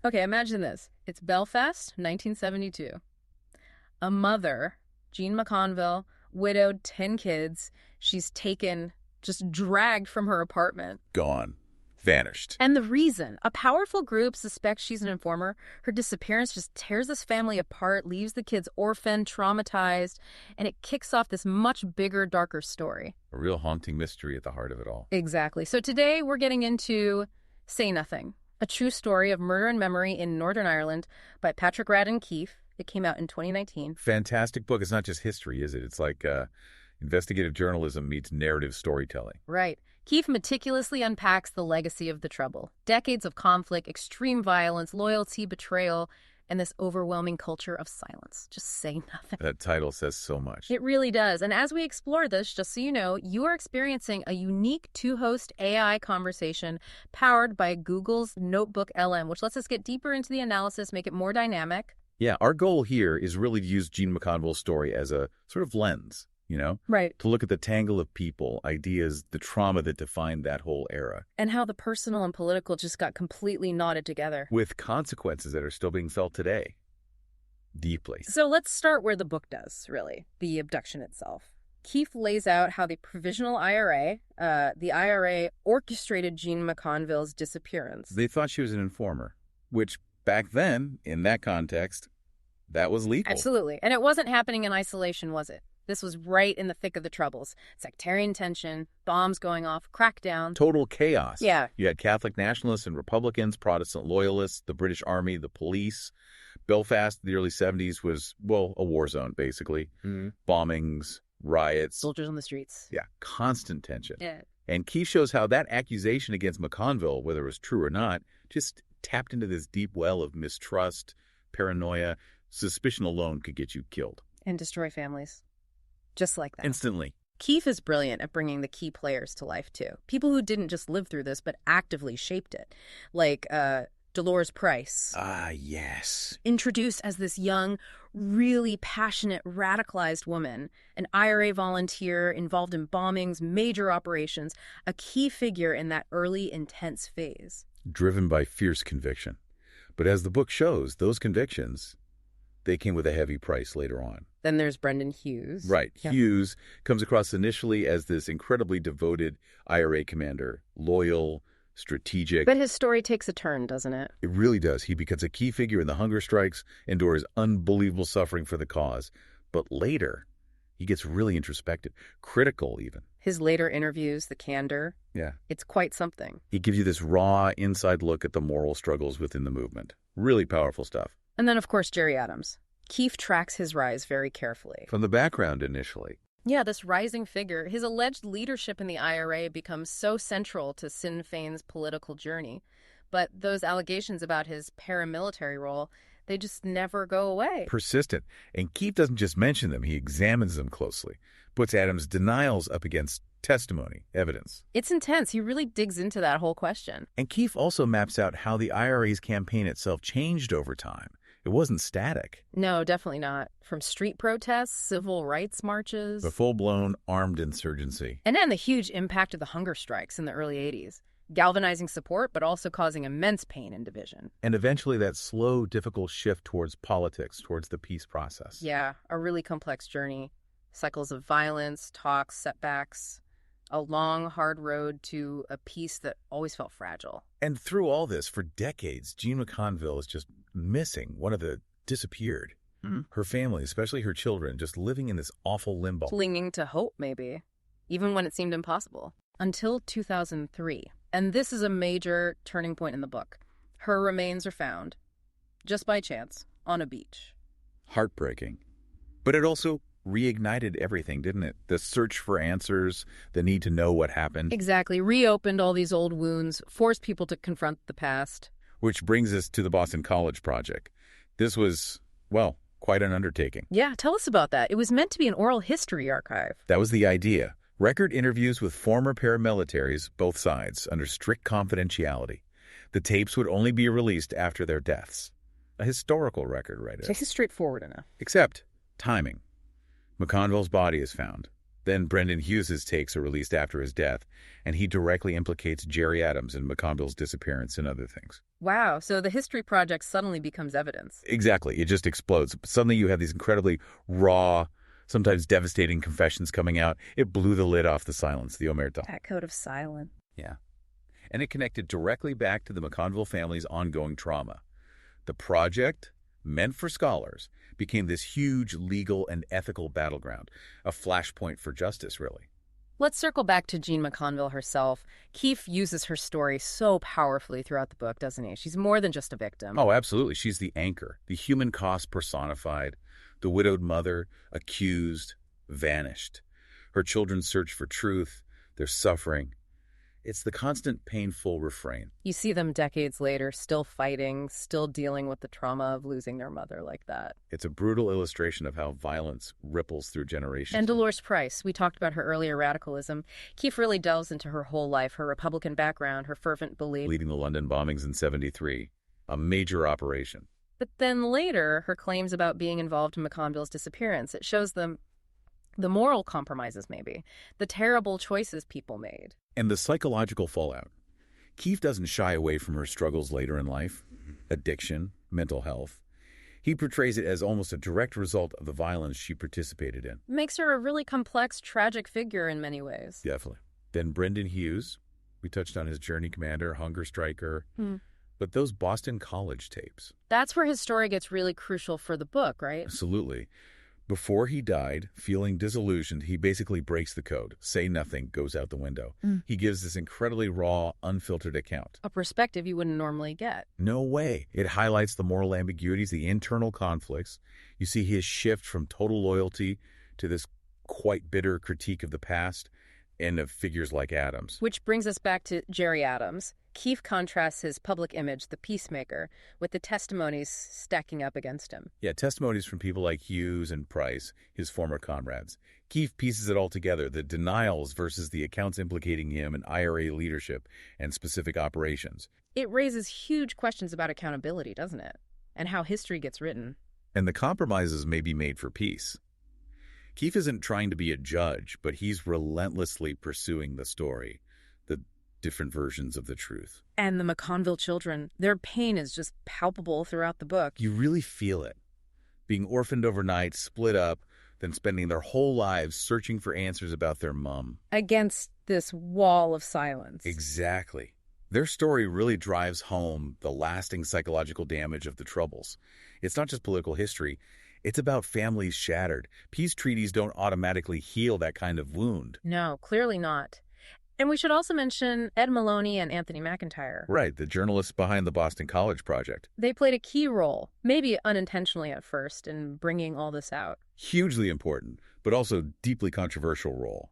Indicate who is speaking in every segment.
Speaker 1: Okay, imagine this. It's Belfast, 1972. A mother, Jean McConville, widowed, 10 kids. She's taken, just dragged from her apartment.
Speaker 2: Gone. Vanished.
Speaker 1: And the reason, a powerful group suspects she's an informer. Her disappearance just tears this family apart, leaves the kids orphaned, traumatized, and it kicks off this much bigger, darker story.
Speaker 2: A real haunting mystery at the heart of it all.
Speaker 1: Exactly. So today we're getting into Say Nothing, a true story of murder and memory in Northern Ireland by Patrick Radden Keefe. It came out in 2019.
Speaker 2: Fantastic book. It's not just history, is it? It's like investigative journalism meets narrative storytelling.
Speaker 1: Right. Keefe meticulously unpacks the legacy of the Trouble. Decades of conflict, extreme violence, loyalty, betrayal, and this overwhelming culture of silence. Just say nothing.
Speaker 2: That title says so much.
Speaker 1: It really does. And as we explore this, just so you know, you are experiencing a unique two-host AI conversation powered by Google's NotebookLM, which lets us get deeper into the analysis, make it more dynamic.
Speaker 2: Yeah, our goal here is really to use Jean McConville's story as a sort of lens,
Speaker 1: Right.
Speaker 2: to look at the tangle of people, ideas, the trauma that defined that whole era.
Speaker 1: And how the personal and political just got completely knotted together.
Speaker 2: With consequences that are still being felt today. Deeply.
Speaker 1: So let's start where the book does, really, the abduction itself. Keefe lays out how the provisional IRA, orchestrated Jean McConville's disappearance.
Speaker 2: They thought she was an informer, which back then, in that context, that was legal.
Speaker 1: Absolutely. And it wasn't happening in isolation, was it? This was right in the thick of the Troubles. Sectarian tension, bombs going off, crackdown.
Speaker 2: Total chaos.
Speaker 1: Yeah.
Speaker 2: You had Catholic nationalists and Republicans, Protestant loyalists, the British Army, the police. Belfast, the early 70s was, a war zone, basically. Bombings, riots.
Speaker 1: Soldiers on the streets.
Speaker 2: Yeah, constant tension.
Speaker 1: Yeah.
Speaker 2: And Keefe shows how that accusation against McConville, whether it was true or not, just tapped into this deep well of mistrust, paranoia. Suspicion alone could get you killed.
Speaker 1: And destroy families. Just like that.
Speaker 2: Instantly.
Speaker 1: Keefe is brilliant at bringing the key players to life, too. People who didn't just live through this, but actively shaped it. Like Dolores Price.
Speaker 2: Ah, yes.
Speaker 1: Introduced as this young, really passionate, radicalized woman, an IRA volunteer involved in bombings, major operations, a key figure in that early, intense phase.
Speaker 2: Driven by fierce conviction. But as the book shows, those convictions, they came with a heavy price later on.
Speaker 1: Then there's Brendan Hughes.
Speaker 2: Right.
Speaker 1: Yeah.
Speaker 2: Hughes comes across initially as this incredibly devoted IRA commander, loyal, strategic.
Speaker 1: But his story takes a turn, doesn't it?
Speaker 2: It really does. He becomes a key figure in the hunger strikes, endures unbelievable suffering for the cause. But later, he gets really introspective, critical even.
Speaker 1: His later interviews, the candor.
Speaker 2: Yeah.
Speaker 1: It's quite something.
Speaker 2: He gives you this raw, inside look at the moral struggles within the movement. Really powerful stuff.
Speaker 1: And then, of course, Gerry Adams. Keefe tracks his rise very carefully.
Speaker 2: From the background initially.
Speaker 1: Yeah, this rising figure, his alleged leadership in the IRA becomes so central to Sinn Féin's political journey. But those allegations about his paramilitary role, they just never go away.
Speaker 2: Persistent. And Keefe doesn't just mention them, he examines them closely. Puts Adams' denials up against testimony, evidence.
Speaker 1: It's intense. He really digs into that whole question.
Speaker 2: And Keefe also maps out how the IRA's campaign itself changed over time. It wasn't static.
Speaker 1: No, definitely not. From street protests, civil rights marches.
Speaker 2: The full-blown armed insurgency.
Speaker 1: And then the huge impact of the hunger strikes in the early 80s. Galvanizing support, but also causing immense pain and division.
Speaker 2: And eventually that slow, difficult shift towards politics, towards the peace process.
Speaker 1: Yeah, a really complex journey. Cycles of violence, talks, setbacks. A long, hard road to a peace that always felt fragile.
Speaker 2: And through all this, for decades, Jean McConville is just missing. Disappeared. Her family, especially her children, just living in this awful limbo.
Speaker 1: Clinging to hope, maybe. Even when it seemed impossible. Until 2003. And this is a major turning point in the book. Her remains are found, just by chance, on a beach.
Speaker 2: Heartbreaking. But it also reignited everything, didn't it? The search for answers, the need to know what happened.
Speaker 1: Exactly. Reopened all these old wounds, forced people to confront the past.
Speaker 2: Which brings us to the Boston College Project. This was, quite an undertaking.
Speaker 1: Yeah, tell us about that. It was meant to be an oral history archive.
Speaker 2: That was the idea. Record interviews with former paramilitaries, both sides, under strict confidentiality. The tapes would only be released after their deaths. A historical record, right?
Speaker 1: This is straightforward enough.
Speaker 2: Except timing. McConville's body is found. Then Brendan Hughes's takes are released after his death, and he directly implicates Jerry Adams in McConville's disappearance and other things.
Speaker 1: Wow, so the history project suddenly becomes evidence.
Speaker 2: Exactly. It just explodes. Suddenly you have these incredibly raw, sometimes devastating confessions coming out. It blew the lid off the silence, the omerta.
Speaker 1: That code of silence.
Speaker 2: Yeah. And it connected directly back to the McConville family's ongoing trauma. The project, meant for scholars, became this huge legal and ethical battleground, a flashpoint for justice, really.
Speaker 1: Let's circle back to Jean McConville herself. Keefe uses her story so powerfully throughout the book, doesn't he? She's more than just a victim.
Speaker 2: Oh, absolutely. She's the anchor, the human cost personified, the widowed mother, accused, vanished. Her children search for truth, their suffering. It's the constant painful refrain.
Speaker 1: You see them decades later, still fighting, still dealing with the trauma of losing their mother like that.
Speaker 2: It's a brutal illustration of how violence ripples through generations.
Speaker 1: And Dolores Price, we talked about her earlier radicalism. Keefe really delves into her whole life, her Republican background, her fervent belief.
Speaker 2: Leading the London bombings in '73, a major operation.
Speaker 1: But then later, her claims about being involved in McConville's disappearance, it shows them the moral compromises, maybe, the terrible choices people made.
Speaker 2: And the psychological fallout. Keefe doesn't shy away from her struggles later in life, addiction, mental health. He portrays it as almost a direct result of the violence she participated in.
Speaker 1: Makes her a really complex, tragic figure in many ways.
Speaker 2: Definitely. Then Brendan Hughes. We touched on his Journey Commander, Hunger Striker. But those Boston College tapes.
Speaker 1: That's where his story gets really crucial for the book, right?
Speaker 2: Absolutely. Before he died, feeling disillusioned, he basically breaks the code. Say nothing, goes out the window. He gives this incredibly raw, unfiltered account.
Speaker 1: A perspective you wouldn't normally get.
Speaker 2: No way. It highlights the moral ambiguities, the internal conflicts. You see his shift from total loyalty to this quite bitter critique of the past and of figures like Adams.
Speaker 1: Which brings us back to Jerry Adams. Keefe contrasts his public image, the peacemaker, with the testimonies stacking up against him.
Speaker 2: Yeah, testimonies from people like Hughes and Price, his former comrades. Keefe pieces it all together, the denials versus the accounts implicating him in IRA leadership and specific operations.
Speaker 1: It raises huge questions about accountability, doesn't it? And how history gets written.
Speaker 2: And the compromises may be made for peace. Keefe isn't trying to be a judge, but he's relentlessly pursuing the story, the different versions of the truth.
Speaker 1: And the McConville children, their pain is just palpable throughout the book.
Speaker 2: You really feel it. Being orphaned overnight, split up, then spending their whole lives searching for answers about their mom.
Speaker 1: Against this wall of silence.
Speaker 2: Exactly. Their story really drives home the lasting psychological damage of the Troubles. It's not just political history. It's about families shattered. Peace treaties don't automatically heal that kind of wound.
Speaker 1: No, clearly not. And we should also mention Ed Maloney and Anthony McIntyre.
Speaker 2: Right, the journalists behind the Boston College Project.
Speaker 1: They played a key role, maybe unintentionally at first, in bringing all this out.
Speaker 2: Hugely important, but also deeply controversial role.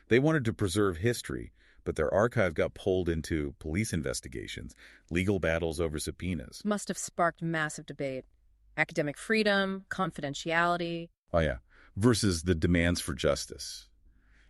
Speaker 2: They wanted to preserve history, but their archive got pulled into police investigations, legal battles over subpoenas.
Speaker 1: Must have sparked massive debate. Academic freedom, confidentiality.
Speaker 2: Oh yeah, versus the demands for justice.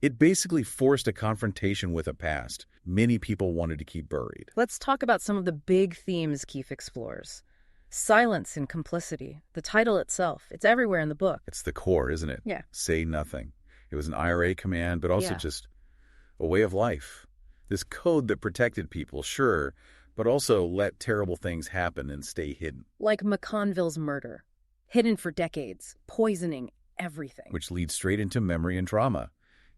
Speaker 2: It basically forced a confrontation with a past many people wanted to keep buried.
Speaker 1: Let's talk about some of the big themes Keefe explores. Silence and complicity. The title itself, it's everywhere in the book.
Speaker 2: It's the core, isn't it?
Speaker 1: Yeah.
Speaker 2: Say nothing. It was an IRA command, but also just a way of life. This code that protected people, sure, but also let terrible things happen and stay hidden.
Speaker 1: Like McConville's murder. Hidden for decades, poisoning everything.
Speaker 2: Which leads straight into memory and trauma.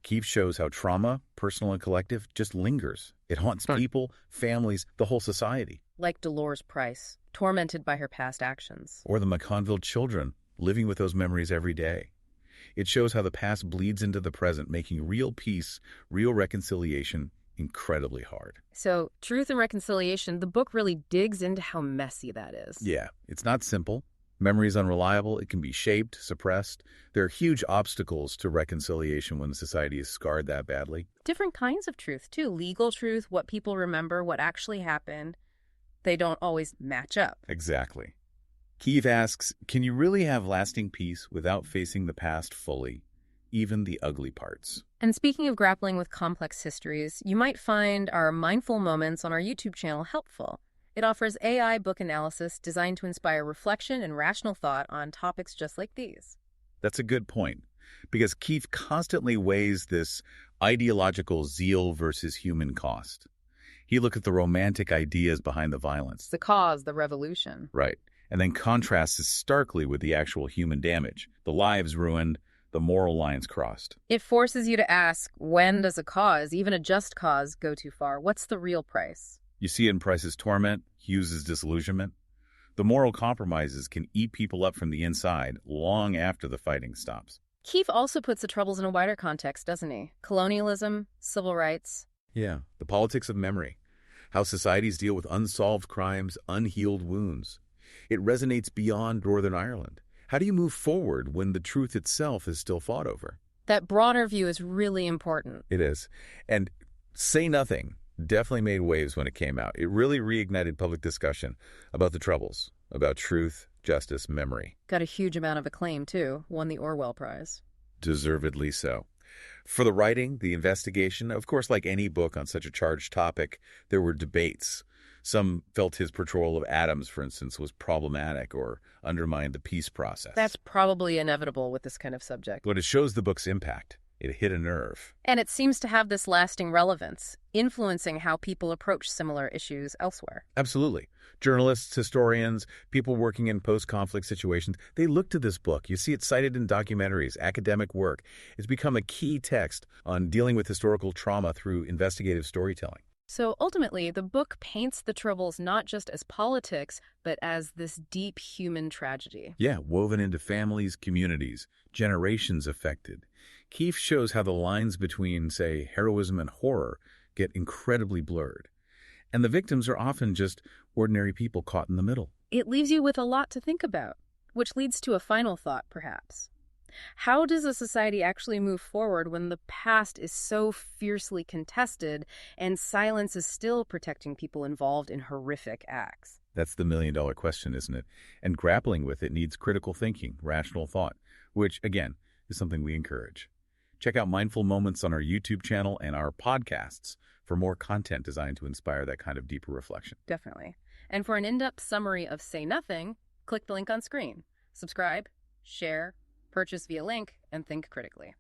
Speaker 2: Keefe shows how trauma, personal and collective, just lingers. It haunts people, families, the whole society.
Speaker 1: Like Dolores Price, tormented by her past actions.
Speaker 2: Or the McConville children, living with those memories every day. It shows how the past bleeds into the present, making real peace, real reconciliation incredibly hard.
Speaker 1: So, Truth and Reconciliation, the book really digs into how messy that is.
Speaker 2: Yeah, it's not simple. Memory is unreliable. It can be shaped, suppressed. There are huge obstacles to reconciliation when society is scarred that badly.
Speaker 1: Different kinds of truth, too. Legal truth, what people remember, what actually happened. They don't always match up.
Speaker 2: Exactly. Keefe asks, can you really have lasting peace without facing the past fully, even the ugly parts?
Speaker 1: And speaking of grappling with complex histories, you might find our Mindful Moments on our YouTube channel helpful. It offers AI book analysis designed to inspire reflection and rational thought on topics just like these.
Speaker 2: That's a good point. because Keefe constantly weighs this ideological zeal versus human cost. He looked at the romantic ideas behind the violence.
Speaker 1: The cause, the revolution.
Speaker 2: Right. And then contrasts it starkly with the actual human damage. The lives ruined, the moral lines crossed.
Speaker 1: It forces you to ask, when does a cause, even a just cause, go too far? What's the real price?
Speaker 2: You see it in Price's torment, Hughes's disillusionment. The moral compromises can eat people up from the inside long after the fighting stops.
Speaker 1: Keefe also puts the Troubles in a wider context, doesn't he? Colonialism, civil rights.
Speaker 2: Yeah, the politics of memory. How societies deal with unsolved crimes, unhealed wounds. It resonates beyond Northern Ireland. How do you move forward when the truth itself is still fought over?
Speaker 1: That broader view is really important.
Speaker 2: It is. And Say Nothing definitely made waves when it came out. It really reignited public discussion about the Troubles, about truth, justice, memory.
Speaker 1: Got a huge amount of acclaim, too. Won the Orwell Prize.
Speaker 2: Deservedly so. For the writing, the investigation, of course, like any book on such a charged topic, there were debates. Some felt his portrayal of Adams, for instance, was problematic or undermined the peace process.
Speaker 1: That's probably inevitable with this kind of subject.
Speaker 2: But it shows the book's impact. It hit a nerve.
Speaker 1: And it seems to have this lasting relevance, influencing how people approach similar issues elsewhere.
Speaker 2: Absolutely. Journalists, historians, people working in post-conflict situations, they look to this book. You see it cited in documentaries, academic work. It's become a key text on dealing with historical trauma through investigative storytelling.
Speaker 1: So ultimately, the book paints the Troubles not just as politics, but as this deep human tragedy.
Speaker 2: Yeah, woven into families, communities, generations affected. Keefe shows how the lines between, say, heroism and horror get incredibly blurred. And the victims are often just ordinary people caught in the middle.
Speaker 1: It leaves you with a lot to think about, which leads to a final thought, perhaps. How does a society actually move forward when the past is so fiercely contested and silence is still protecting people involved in horrific acts?
Speaker 2: That's the million-dollar question, isn't it? And grappling with it needs critical thinking, rational thought, which, again, is something we encourage. Check out Mindful Moments on our YouTube channel and our podcasts for more content designed to inspire that kind of deeper reflection.
Speaker 1: Definitely. And for an in-depth summary of Say Nothing, click the link on screen. Subscribe, share, purchase via link, and think critically.